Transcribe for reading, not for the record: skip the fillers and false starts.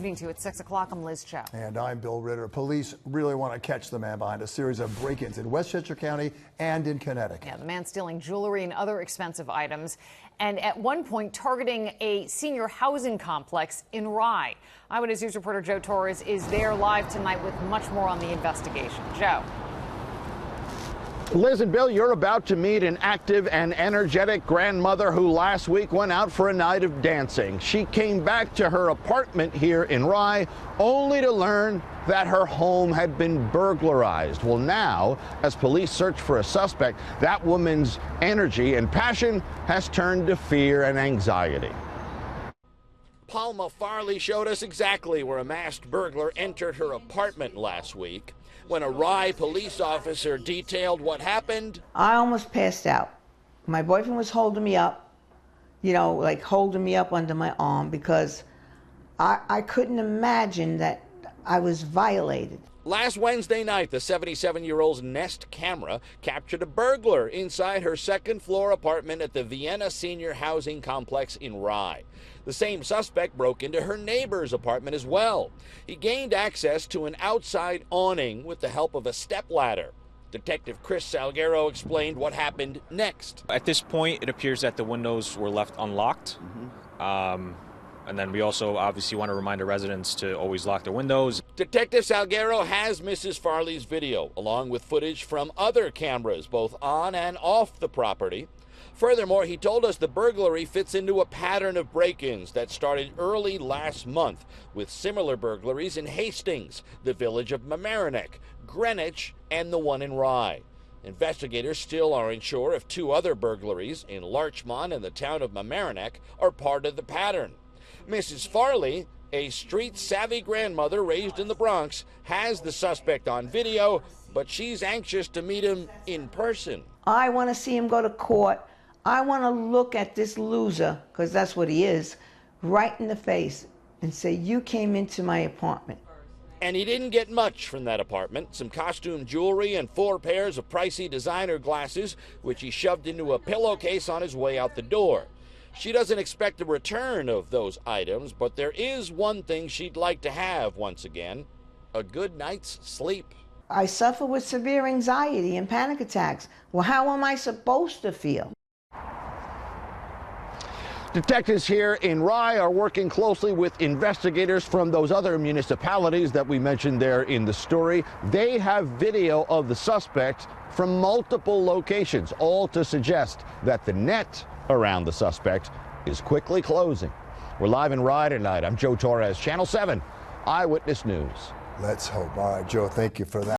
Moving to at 6 o'clock, I'm Liz Cho. And I'm Bill Ritter. Police really want to catch the man behind a series of break-ins in Westchester County and in Connecticut. Yeah, the man stealing jewelry and other expensive items, and at one point targeting a senior housing complex in Rye. Eyewitness News reporter Joe Torres is there live tonight with much more on the investigation. Joe. Liz and Bill, you're about to meet an active and energetic grandmother who last week went out for a night of dancing. She came back to her apartment here in Rye only to learn that her home had been burglarized. Well, now, as police search for a suspect, that woman's energy and passion has turned to fear and anxiety. Palma Farley showed us exactly where a masked burglar entered her apartment last week. When a Rye police officer detailed what happened, I almost passed out. My boyfriend was holding me up, like holding me up under my arm because I couldn't imagine that I was violated. Last Wednesday night, the 77-year-old's Nest camera captured a burglar inside her second-floor apartment at the Vienna Senior Housing Complex in Rye. The same suspect broke into her neighbor's apartment as well. He gained access to an outside awning with the help of a stepladder. Detective Chris Salguero explained what happened next. At this point, it appears that the windows were left unlocked. And then we also obviously want to remind the residents to always lock their windows. Detective Salguero has Mrs. Farley's video, along with footage from other cameras, both on and off the property. Furthermore, he told us the burglary fits into a pattern of break-ins that started early last month, with similar burglaries in Hastings, the village of Mamaroneck, Greenwich, and the one in Rye. Investigators still aren't sure if two other burglaries in Larchmont and the town of Mamaroneck are part of the pattern. Mrs. Farley, a street-savvy grandmother raised in the Bronx, has the suspect on video, but she's anxious to meet him in person. I want to see him go to court. I want to look at this loser, because that's what he is, right in the face and say, you came into my apartment. And he didn't get much from that apartment. Some costume jewelry and 4 pairs of pricey designer glasses, which he shoved into a pillowcase on his way out the door. She doesn't expect a return of those items, but there is one thing she'd like to have once again: a good night's sleep. I suffer with severe anxiety and panic attacks. Well, how am I supposed to feel? Detectives here in Rye are working closely with investigators from those other municipalities that we mentioned there in the story. They have video of the suspect from multiple locations, all to suggest that the net around the suspect is quickly closing. We're live in Rye tonight. I'm Joe Torres, Channel 7 Eyewitness News. Let's hope. All right, Joe, thank you for that.